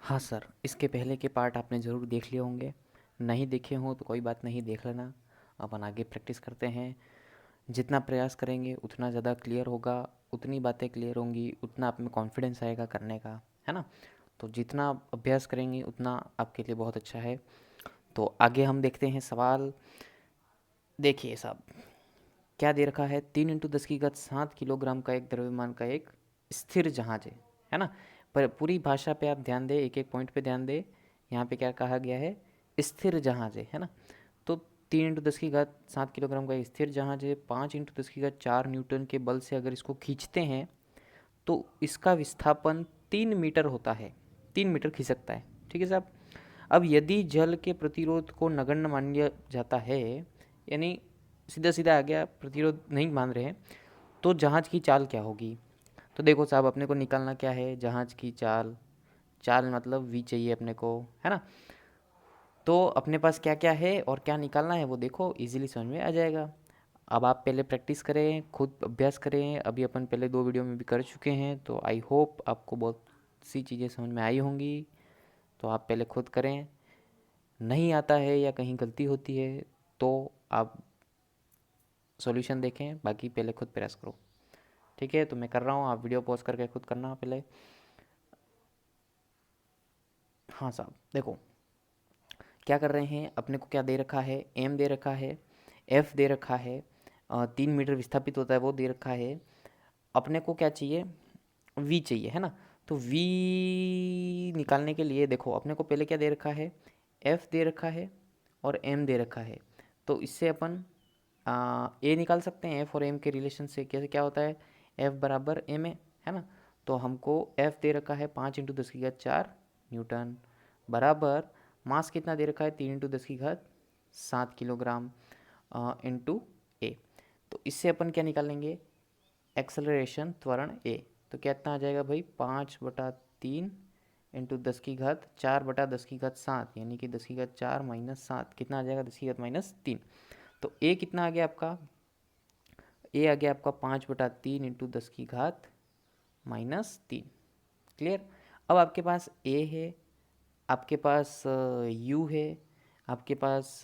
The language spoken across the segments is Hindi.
हाँ सर, इसके पहले के पार्ट आपने ज़रूर देख लिए होंगे। नहीं देखे हों तो कोई बात नहीं, देख लेना। अपन आगे प्रैक्टिस करते हैं। जितना प्रयास करेंगे उतना ज़्यादा क्लियर होगा, उतनी बातें क्लियर होंगी, उतना आप में कॉन्फिडेंस आएगा करने का, है ना। तो जितना आप अभ्यास करेंगे उतना आपके लिए बहुत अच्छा है। तो आगे हम देखते हैं सवाल। देखिए साहब, क्या दे रखा है, 3 × 10⁻7 किलोग्राम का एक द्रव्यमान का एक स्थिर जहाज है ना। पर पूरी भाषा पे आप ध्यान दें, एक एक पॉइंट पे ध्यान दें। यहाँ पे क्या कहा गया है, स्थिर जहाज है ना। तो 3 × 10⁻7 किलोग्राम का एक स्थिर जहाज है, 5 × 10⁻4 न्यूटन के बल से अगर इसको खींचते हैं तो इसका विस्थापन 3 मीटर होता है। 3 मीटर खिसकता है, ठीक है साहब। अब यदि जल के प्रतिरोध को नगण्य माना जाता है, यानी सीधा सीधा आ गया, प्रतिरोध नहीं मान रहे हैं, तो जहाज की चाल क्या होगी। तो देखो साहब, अपने को निकालना क्या है, जहाज की चाल। चाल मतलब वी चाहिए अपने को, है ना। तो अपने पास क्या क्या है और क्या निकालना है वो देखो, इजीली समझ में आ जाएगा। अब आप पहले प्रैक्टिस करें, खुद अभ्यास करें। अभी अपन पहले 2 वीडियो में भी कर चुके हैं, तो आई होप आपको बहुत सी चीज़ें समझ में आई होंगी। तो आप पहले खुद करें। नहीं आता है या कहीं गलती होती है तो आप सॉल्यूशन देखें, बाकी पहले खुद प्रयास करो। ठीक है, तो मैं कर रहा हूँ, आप वीडियो पॉज करके खुद करना पहले। हाँ साहब, देखो क्या कर रहे हैं। अपने को क्या दे रखा है, एम दे रखा है, एफ दे रखा है, 3 मीटर विस्थापित होता है वो दे रखा है। अपने को क्या चाहिए, वी चाहिए, है ना। तो वी निकालने के लिए देखो, अपने को पहले क्या दे रखा है, एफ दे रखा है और एम दे रखा है। तो इससे अपन ए निकाल सकते हैं। एफ और एम के रिलेशन से कैसे क्या होता है, एफ बराबर एम है ना। तो हमको एफ दे रखा है 5 × 10⁻4 न्यूटन, बराबर मास कितना दे रखा है, 3 × 10⁻7 किलोग्राम इंटू ए। तो इससे अपन क्या निकालेंगे, एक्सेलरेशन त्वरण ए। तो कितना आ जाएगा भाई, 5/3 इंटू 10⁻4/10⁻7, यानी कि 10⁻4 - 7 कितना आ जाएगा, 10⁻3। तो ए कितना आ गया आपका, ए आ गया आपका 5/3 इंटू 10⁻3। क्लियर। अब आपके पास ए है, आपके पास यू है, आपके पास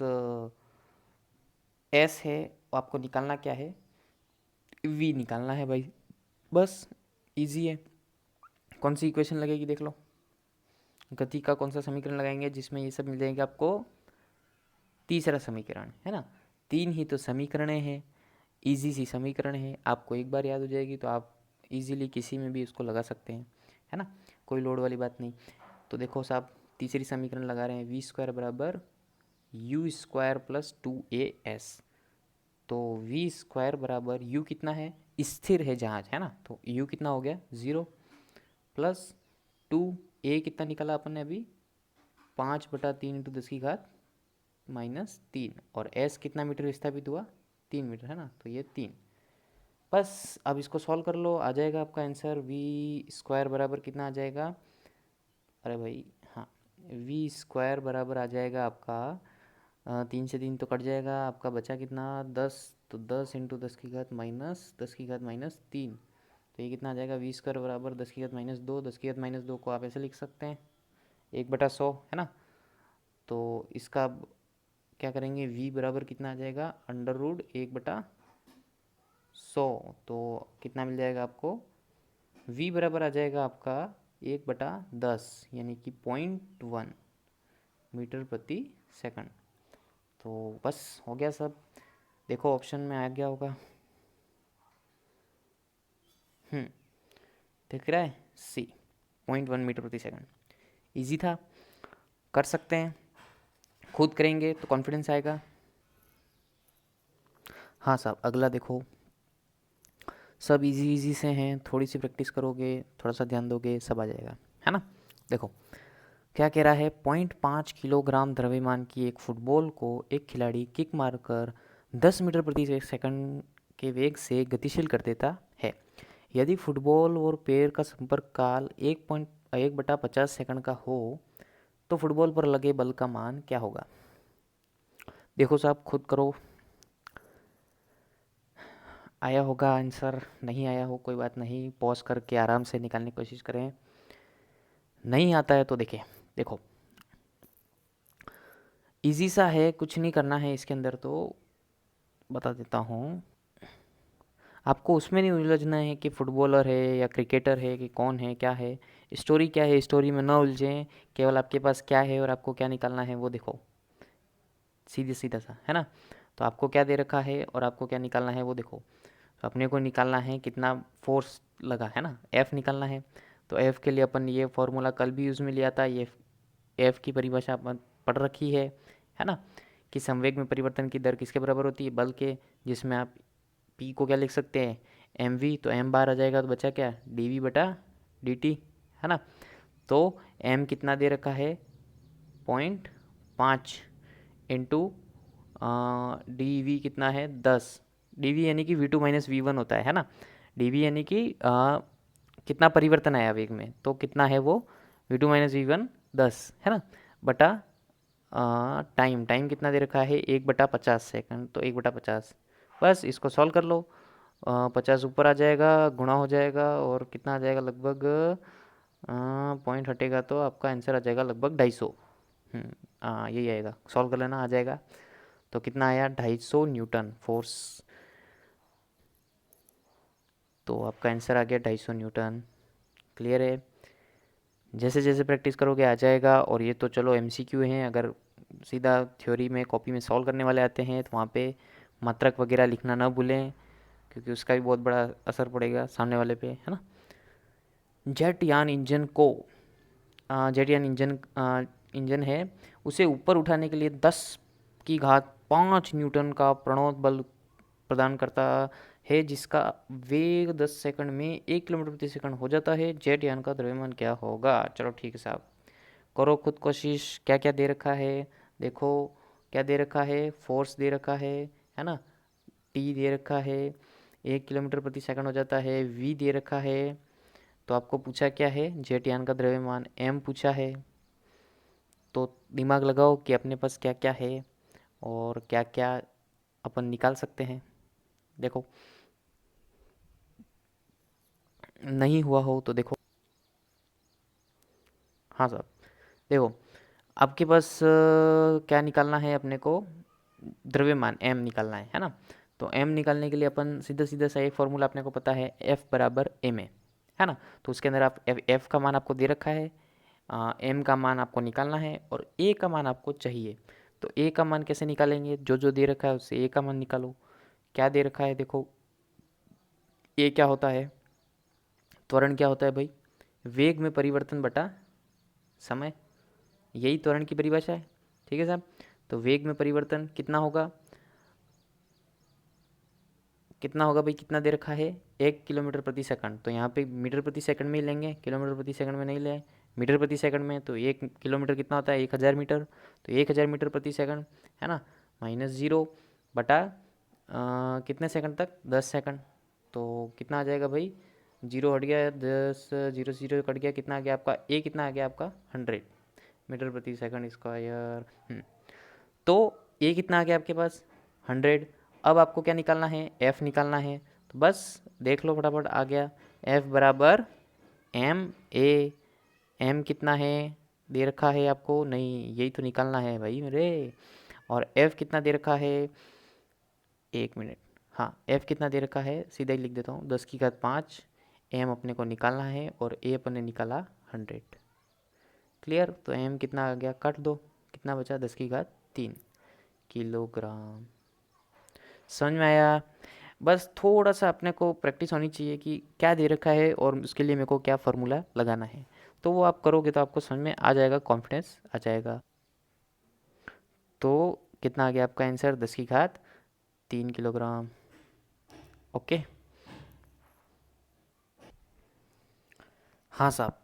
एस है। आपको निकालना क्या है, वी निकालना है भाई। बस इजी है। कौन सी इक्वेशन लगेगी देख लो, गति का कौन सा समीकरण लगाएंगे जिसमें ये सब मिल जाएंगे आपको, तीसरा समीकरण, है ना। 3 ही तो समीकरण है, इजी सी समीकरण है, आपको एक बार याद हो जाएगी तो आप इजीली किसी में भी उसको लगा सकते हैं, है ना। कोई लोड वाली बात नहीं। तो देखो साहब, तीसरी समीकरण लगा रहे हैं, v² बराबर u² प्लस 2as। तो v² बराबर u कितना है, स्थिर है जहाज, है ना। तो u कितना हो गया 0, प्लस 2a कितना निकाला अपन ने अभी, 5/3 इंटू 10⁻3, और s कितना मीटर विस्थापित हुआ, 3 मीटर, है ना। तो ये 3। बस अब इसको सॉल्व कर लो, आ जाएगा आपका आंसर। v² बराबर कितना आ जाएगा, अरे भाई हाँ, v² बराबर आ जाएगा आपका 3 से 3 तो कट जाएगा, आपका बचा कितना 10। तो 10 इंटू 10⁻10⁻3। तो ये कितना आ जाएगा, v² बराबर 10⁻2। 10⁻2 को आप ऐसे लिख सकते हैं 1/100, है ना। तो इसका अब क्या करेंगे, v बराबर कितना आ जाएगा, √1/100। तो कितना मिल जाएगा आपको, v बराबर आ जाएगा आपका 1/10, यानी कि 0.1 मीटर प्रति सेकंड। तो बस हो गया सब। देखो ऑप्शन में आ गया होगा, दिख रहा है, सी 0.1 मीटर प्रति सेकंड। ईजी था, कर सकते हैं, खुद करेंगे तो कॉन्फिडेंस आएगा। हाँ साहब, अगला देखो, सब इजी इजी से हैं, थोड़ी सी प्रैक्टिस करोगे, थोड़ा सा ध्यान दोगे, सब आ जाएगा, है ना। देखो क्या कह रहा है, 0.5 किलोग्राम द्रव्यमान की एक फुटबॉल को एक खिलाड़ी किक मारकर 10 मीटर प्रति सेकंड के वेग से गतिशील कर देता है। यदि फुटबॉल और पैर का संपर्क काल 1/50 सेकंड का हो तो फुटबॉल पर लगे बल का मान क्या होगा। देखो साहब, खुद करो, आया होगा आंसर, नहीं आया हो कोई बात नहीं, पॉज करके आराम से निकालने की कोशिश करें। नहीं आता है तो देखें, देखो इजी सा है, कुछ नहीं करना है इसके अंदर, तो बता देता हूँ। आपको उसमें नहीं उलझना है कि फुटबॉलर है या क्रिकेटर है कि कौन है क्या है, स्टोरी क्या है, स्टोरी में ना उलझें। केवल आपके पास क्या है और आपको क्या निकालना है वो देखो, सीधे सीधा सा है ना। तो आपको क्या दे रखा है और आपको क्या निकालना है वो देखो। तो अपने को निकालना है कितना फोर्स लगा है ना, एफ निकालना है। तो एफ के लिए अपन ये फॉर्मूला कल भी यूज़ में लिया था, ये एफ की परिभाषा अपन पढ़ रखी है ना, कि संवेग में परिवर्तन की दर किसके बराबर होती है, बल के, जिसमें आप पी को क्या लिख सकते हैं, एम वी, तो एम बार आ जाएगा, तो बचा क्या, डी वी बटा डी टी, है ना। तो एम कितना दे रखा है, 0.5 इंटू डी वी कितना है 10, डी वी यानी कि V two minus V one होता है ना। डी वी यानी कि कितना परिवर्तन आया वेग में, तो कितना है वो, V two minus V one 10 है ना, बटा टाइम, टाइम कितना दे रखा है 1/50 सेकंड, तो 1/50, बस इसको सॉल्व कर लो। 50 ऊपर आ जाएगा, गुणा हो जाएगा, और कितना आ जाएगा लगभग, पॉइंट हटेगा तो आपका आंसर आ जाएगा लगभग 250। हाँ यही आएगा, सॉल्व कर लेना, आ जाएगा। तो कितना आया, 250 न्यूटन फोर्स। तो आपका आंसर आ गया 250 न्यूटन। क्लियर है। जैसे जैसे प्रैक्टिस करोगे आ जाएगा। और ये तो चलो एमसीक्यू हैं, अगर सीधा थ्योरी में कॉपी में सॉल्व करने वाले आते हैं तो वहाँ पे मात्रक वगैरह लिखना ना भूलें, क्योंकि उसका भी बहुत बड़ा असर पड़ेगा सामने वाले पे, है ना। जेट यान इंजन को जेट यान इंजन है, उसे ऊपर उठाने के लिए 10⁵ न्यूटन का प्रणोद बल प्रदान करता है, जिसका वेग 10 सेकंड में 1 किलोमीटर प्रति सेकंड हो जाता है। जेट यान का द्रव्यमान क्या होगा। चलो ठीक है साहब, करो खुद कोशिश। क्या क्या दे रखा है देखो, क्या दे रखा है, फोर्स दे रखा है ना, टी दे रखा है, 1 किलोमीटर प्रति सेकंड हो जाता है, वी दे रखा है। तो आपको पूछा क्या है, जेट यान का द्रव्यमान एम पूछा है। तो दिमाग लगाओ कि अपने पास क्या क्या है और क्या क्या अपन निकाल सकते हैं। देखो नहीं हुआ हो तो देखो। हाँ साहब, देखो आपके पास क्या निकालना है अपने को, द्रव्यमान एम निकालना है ना। तो एम निकालने के लिए अपन सीधा सीधा सा एक फॉर्मूला अपने को पता है, एफ बराबर एम है ना। तो उसके अंदर आप एफ का मान आपको दे रखा है, एम का मान आपको निकालना है, और ए का मान आपको चाहिए। तो ए का मान कैसे निकालेंगे, जो जो दे रखा है उससे ए का मान निकालो। क्या दे रखा है देखो, ए क्या होता है, त्वरण क्या होता है भाई, वेग में परिवर्तन बटा समय, यही त्वरण की परिभाषा है। ठीक है साहब। तो वेग में परिवर्तन कितना होगा, कितना होगा भाई, कितना दे रखा है 1 किलोमीटर प्रति सेकंड। तो यहाँ पे मीटर प्रति सेकंड में ही लेंगे, किलोमीटर प्रति सेकंड में नहीं ले, मीटर प्रति सेकंड में। तो 1 किलोमीटर कितना होता है, 1000 मीटर। तो 1000 मीटर प्रति सेकंड है ना, माइनस जीरो बटा कितने सेकंड तक, 10 सेकंड। तो कितना आ जाएगा भाई, जीरो हट गया, 10 जीरो जीरो कट गया, कितना आ गया आपका, ए कितना आ गया आपका 100 मीटर प्रति सेकंड स्क्वायर। तो ए कितना आ गया आपके पास 100। अब आपको क्या निकालना है, एफ निकालना है। तो बस देख लो फटाफट, आ गया एफ बराबर एम ए। एम कितना है दे रखा है आपको, नहीं यही तो निकालना है भाई मेरे। और एफ कितना दे रखा है, 1 मिनट, हाँ एफ कितना दे रखा है सीधा ही लिख देता हूँ, 10⁵5। एम अपने को निकालना है और ए अपने निकाला 100। क्लियर। तो एम कितना आ गया, काट दो, कितना बचा, 10⁵3 किलोग्राम। समझ में आया। बस थोड़ा सा अपने को प्रैक्टिस होनी चाहिए कि क्या दे रखा है और उसके लिए मेरे को क्या फार्मूला लगाना है। तो वो आप करोगे तो आपको समझ में आ जाएगा, कॉन्फिडेंस आ जाएगा। तो कितना आ गया आपका आंसर, 10⁵3 किलोग्राम। ओके। हाँ साहब,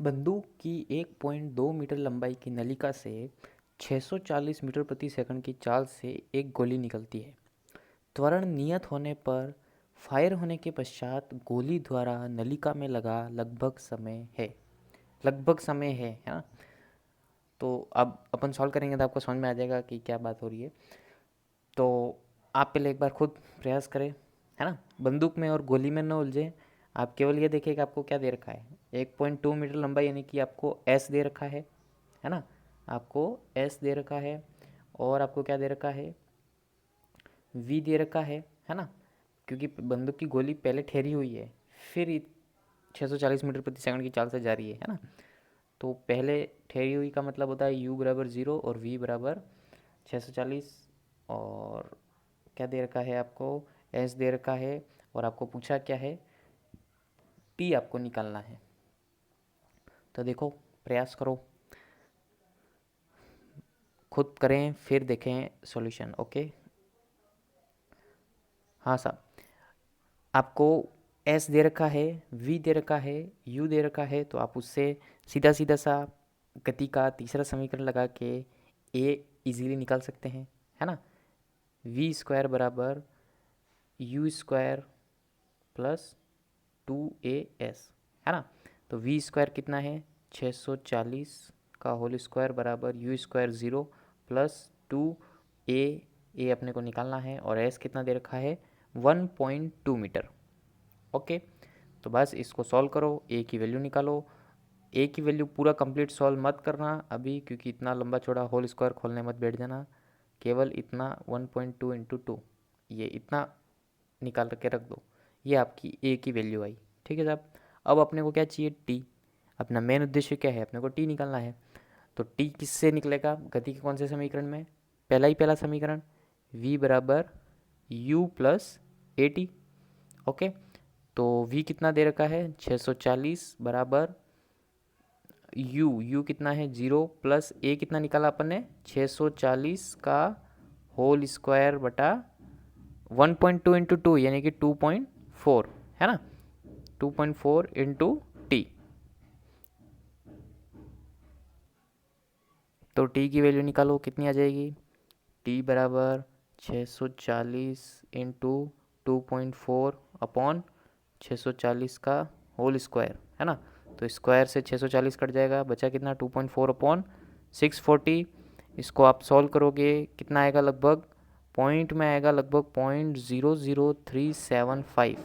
बंदूक की 1.2 मीटर लंबाई की नलिका से 640 मीटर प्रति सेकंड की चाल से एक गोली निकलती है। त्वरण नियत होने पर फायर होने के पश्चात गोली द्वारा नलिका में लगा लगभग समय है, लगभग समय है ना। तो अब अपन सॉल्व करेंगे तो आपको समझ में आ जाएगा कि क्या बात हो रही है। तो आप पहले एक बार खुद प्रयास करें, है ना, बंदूक में और गोली में न उलझे। आप केवल ये देखिए कि आपको क्या दे रखा है, 1.2 मीटर लंबा, यानी कि आपको एस दे रखा है ना, आपको एस दे रखा है, और आपको क्या दे रखा है, वी दे रखा है ना, क्योंकि बंदूक की गोली पहले ठहरी हुई है, फिर 640 मीटर प्रति सेकंड की चाल से जा रही है ना। तो पहले ठहरी हुई का मतलब होता है u बराबर 0 और v बराबर 640, और क्या दे रखा है आपको, s दे रखा है, और आपको पूछा क्या है, t आपको निकालना है। तो देखो, प्रयास करो, खुद करें, फिर देखें सॉल्यूशन। ओके, हाँ साहब, आपको s दे रखा है, v दे रखा है, u दे रखा है, तो आप उससे सीधा सीधा सा गति का तीसरा समीकरण लगा के a इजीली निकाल सकते हैं, है ना। v स्क्वायर बराबर u स्क्वायर प्लस 2as, है ना। तो v स्क्वायर कितना है, 640 का होल स्क्वायर बराबर u स्क्वायर 0 प्लस 2a अपने को निकालना है, और s कितना दे रखा है, 1.2 मीटर। ओके, तो बस इसको सॉल्व करो, a की वैल्यू निकालो। a की वैल्यू पूरा कंप्लीट सॉल्व मत करना अभी, क्योंकि इतना लंबा चौड़ा होल स्क्वायर खोलने मत बैठ जाना, केवल इतना 1.2 इंटू 2, ये इतना निकाल के रख दो, ये आपकी a की वैल्यू आई। ठीक है साहब, अब अपने को क्या चाहिए, t। अपना मेन उद्देश्य क्या है, अपने को t निकालना है। तो t किससे निकलेगा, गति के कौन से समीकरण में, पहला समीकरण, v बराबर u plus A T. Okay, तो v कितना दे रखा है, 640 बराबर u कितना है 0 प्लस a कितना निकाला अपन ने, 640 का होल स्क्वायर बटा 1.2 इंटू 2 यानी कि 2.4, है ना, 2.4 इंटू टी। तो t की वैल्यू निकालो, कितनी आ जाएगी, t बराबर 640 इंटू 2.4 अपॉन 640 का होल स्क्वायर, है ना। तो स्क्वायर से 640 कट जाएगा, बचा कितना, 2.4 अपॉन 640। इसको आप सॉल्व करोगे, कितना आएगा, लगभग पॉइंट में आएगा, लगभग 0.00375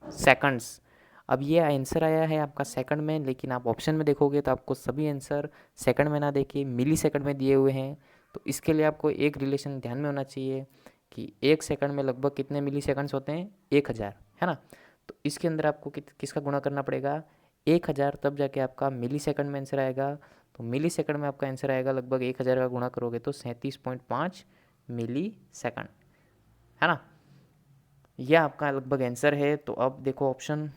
सेकंड्स। अब ये आंसर आया है आपका सेकंड में, लेकिन आप ऑप्शन में देखोगे तो आपको सभी आंसर सेकंड में ना देके मिली सेकंड में दिए हुए हैं। तो इसके लिए आपको एक रिलेशन ध्यान में होना चाहिए कि 1 सेकंड में लगभग कितने मिली सेकंड्स होते हैं, 1000, है ना। तो इसके अंदर आपको किसका गुणा करना पड़ेगा, 1000, तब जाके आपका मिली सेकंड में आंसर आएगा। तो मिली सेकंड में आपका आंसर आएगा, लगभग 1000 का गुणा करोगे तो 37.5 मिली सेकंड, है ना। यह आपका लगभग आंसर है। तो अब देखो ऑप्शन,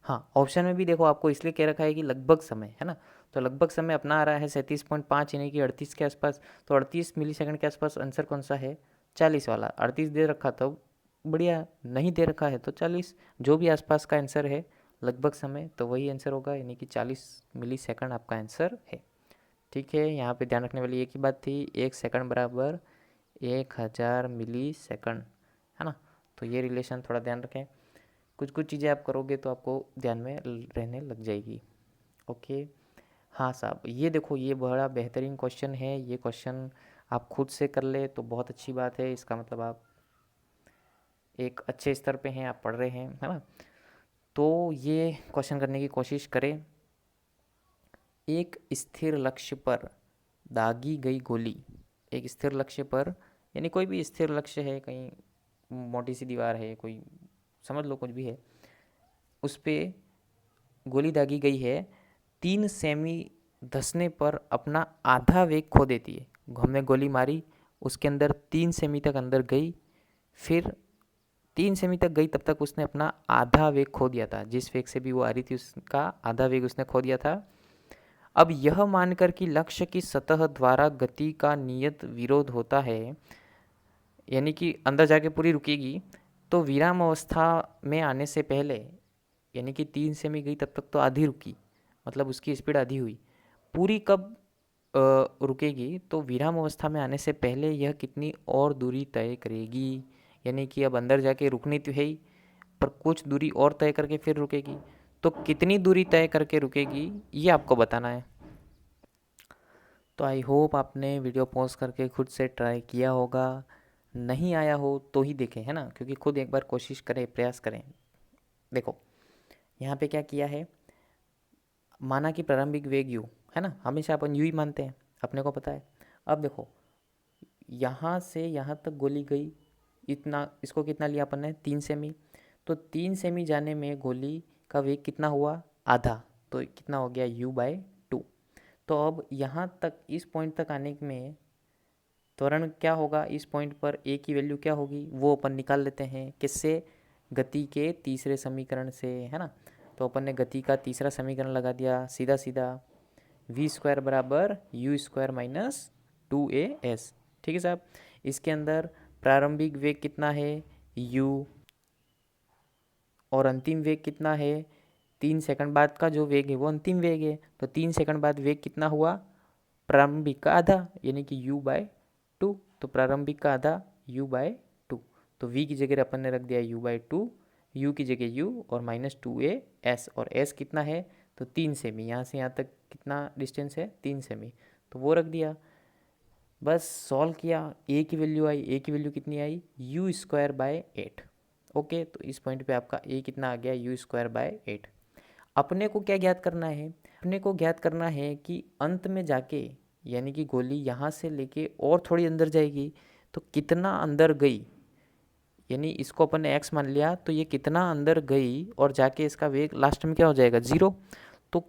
हाँ ऑप्शन में भी देखो आपको इसलिए कह रखा है कि लगभग समय, है ना। तो लगभग समय अपना आ रहा है 37.5 यानी कि 38 के आसपास। तो 38 मिली सेकंड के आसपास आंसर कौन सा है, 40 वाला। 38 दे रखा तो बढ़िया, नहीं दे रखा है तो 40, जो भी आसपास का आंसर है लगभग समय, तो वही आंसर होगा, यानी कि 40 मिली सेकंड आपका आंसर है। ठीक है, यहाँ पे ध्यान रखने वाली एक ही बात थी, 1 सेकंड बराबर 1000 मिली सेकंड, है ना। तो ये रिलेशन थोड़ा ध्यान रखें, कुछ कुछ चीज़ें आप करोगे तो आपको ध्यान में रहने लग जाएगी। ओके, हाँ साहब, ये देखो, ये बड़ा बेहतरीन क्वेश्चन है। ये क्वेश्चन आप खुद से कर ले तो बहुत अच्छी बात है, इसका मतलब आप एक अच्छे स्तर पे हैं, आप पढ़ रहे हैं, है ना। तो ये क्वेश्चन करने की कोशिश करें। एक स्थिर लक्ष्य पर दागी गई गोली, एक स्थिर लक्ष्य पर, यानी कोई भी स्थिर लक्ष्य है, कहीं मोटी सी दीवार है, कोई समझ लो कुछ भी है, उस पर गोली दागी गई है, 3 सेमी धंसने पर अपना आधा वेग खो देती है। हमने गोली मारी, उसके अंदर 3 सेमी तक अंदर गई, फिर 3 सेमी तक गई, तब तक उसने अपना आधा वेग खो दिया था, जिस वेग से भी वो आ रही थी उसका आधा वेग उसने खो दिया था। अब यह मानकर कि लक्ष्य की सतह द्वारा गति का नियत विरोध होता है, यानी कि अंदर जाके पूरी रुकेगी, तो विराम अवस्था में आने से पहले, यानी कि 3 सेमी गई तब तक तो आधी रुकी, मतलब उसकी स्पीड आधी हुई, पूरी कब रुकेगी, तो विराम अवस्था में आने से पहले यह कितनी और दूरी तय करेगी। यानी कि अब अंदर जाके रुकनी तो है ही, पर कुछ दूरी और तय करके फिर रुकेगी, तो कितनी दूरी तय करके रुकेगी ये आपको बताना है। तो आई होप आपने वीडियो पॉज करके खुद से ट्राई किया होगा। नहीं आया हो तो ही देखें, है ना, क्योंकि खुद एक बार कोशिश करें, प्रयास करें। देखो यहाँ पे क्या किया है, माना कि प्रारंभिक वेग u, है ना, हमेशा अपन u ही मानते हैं, अपने को पता है। अब देखो यहाँ से यहाँ तक गोली गई, इतना, इसको कितना लिया अपन ने, 3 सेमी। तो 3 सेमी जाने में गोली का वेग कितना हुआ, आधा, तो कितना हो गया u/2। तो अब यहाँ तक इस पॉइंट तक आने में त्वरण क्या होगा, इस पॉइंट पर a की वैल्यू क्या होगी वो अपन निकाल लेते हैं, किससे, गति के तीसरे समीकरण से, है ना। तो अपन ने गति का तीसरा समीकरण लगा दिया, सीधा सीधा v² बराबर u² माइनस 2as। ठीक है साहब। इसके अंदर प्रारंभिक वेग कितना है u, और अंतिम वेग कितना है, 3 सेकंड बाद का जो वेग है वो अंतिम वेग है। तो 3 सेकंड बाद वेग कितना हुआ, प्रारंभिक का आधा, यानी कि u/2। तो प्रारंभिक का आधा u/2। तो v की जगह अपन ने रख दिया u/2, u की जगह u और माइनस 2as, और s कितना है, तो 3 सेमी, यहाँ से यहाँ तक कितना डिस्टेंस है, 3 सेमी, तो वो रख दिया। बस सॉल्व किया, a की वैल्यू आई, a की वैल्यू कितनी आई, u²/8। ओके, तो इस पॉइंट पे आपका a कितना आ गया, u²/8। अपने को क्या ज्ञात करना है, अपने को ज्ञात करना है कि अंत में जाके, यानी कि गोली यहाँ से लेके और थोड़ी अंदर जाएगी तो कितना अंदर गई, यानी इसको अपन ने x मान लिया, तो ये कितना अंदर गई और जाके इसका वेग लास्ट में क्या हो जाएगा, 0। तो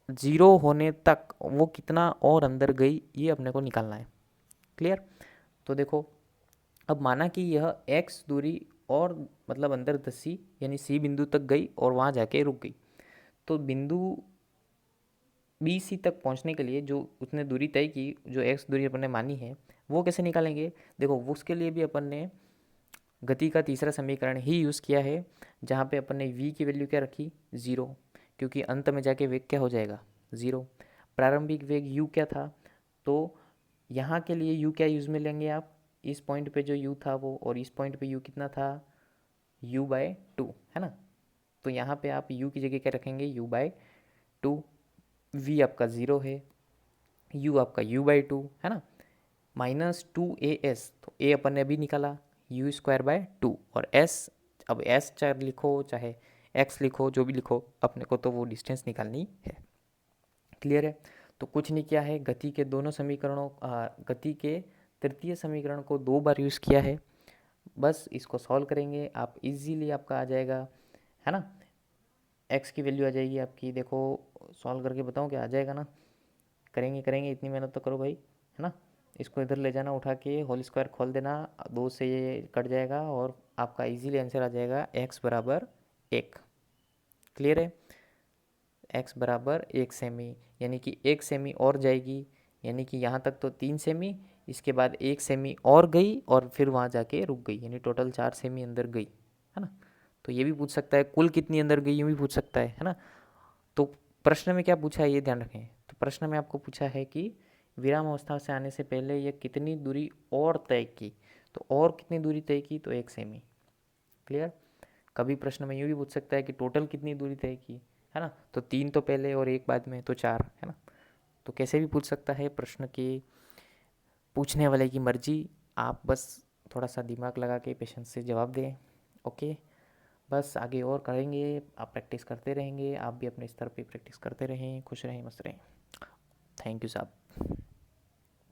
0 होने तक वो कितना और अंदर गई, ये अपने को निकालना है। क्लियर। तो देखो अब माना कि यह x दूरी और मतलब अंदर धसी, यानी C बिंदु तक गई और वहाँ जाके रुक गई। तो बिंदु BC तक पहुँचने के लिए जो उसने दूरी तय की, जो x दूरी अपन ने मानी है, वो कैसे निकालेंगे। देखो उसके लिए भी अपन ने गति का तीसरा समीकरण ही यूज़ किया है, जहाँ पे अपन ने v की वैल्यू क्या रखी, 0, क्योंकि अंत में जाके वेग क्या हो जाएगा, 0। प्रारंभिक वेग u क्या था, तो यहाँ के लिए u क्या यूज़ में लेंगे आप, इस पॉइंट पे जो u था वो, और इस पॉइंट पे u कितना था, u/2, है ना। तो यहाँ पे आप u की जगह क्या रखेंगे, u/2। v आपका 0 है, u आपका u/2, है ना, माइनस 2as, तो a अपन ने अभी निकाला u²/2, और s, अब s चाहे लिखो चाहे x लिखो, जो भी लिखो, अपने को तो वो डिस्टेंस निकालनी है। क्लियर है। तो कुछ नहीं किया है, गति के दोनों समीकरणों, गति के तृतीय समीकरण को 2 बार यूज़ किया है। बस इसको सॉल्व करेंगे आप, इजीली आपका आ जाएगा, है ना। x की वैल्यू आ जाएगी आपकी, देखो सॉल्व करके बताऊँ क्या आ जाएगा ना, करेंगे करेंगे, इतनी मेहनत तो करो भाई, है ना। इसको इधर ले जाना, उठा के होल स्क्वायर खोल देना, 2 से ये कट जाएगा और आपका इजीली आंसर आ जाएगा x बराबर 1। क्लियर है। x बराबर 1 सेमी, यानी कि 1 सेमी और जाएगी, यानी कि यहाँ तक तो 3 सेमी, इसके बाद 1 सेमी और गई और फिर वहाँ जाके रुक गई, यानी टोटल 4 सेमी अंदर गई, है ना। तो ये भी पूछ सकता है कुल कितनी अंदर गई, यूँ भी पूछ सकता है ना। तो प्रश्न में क्या पूछा है ये ध्यान रखें। तो प्रश्न में आपको पूछा है कि विराम अवस्था से आने से पहले यह कितनी दूरी और तय की, तो और कितनी दूरी तय की, तो 1 सेमी। क्लियर। कभी प्रश्न में यूँ भी पूछ सकता है कि टोटल कितनी दूरी तय की, है ना, तो 3 तो पहले और 1 बाद में, तो 4, है ना। तो कैसे भी पूछ सकता है, प्रश्न की पूछने वाले की मर्जी, आप बस थोड़ा सा दिमाग लगा के पेशेंस से जवाब दें। ओके, बस आगे और करेंगे, आप प्रैक्टिस करते रहेंगे, आप भी अपने स्तर पे प्रैक्टिस करते रहें, खुश रहें, मस्त रहें। थैंक यू साहब।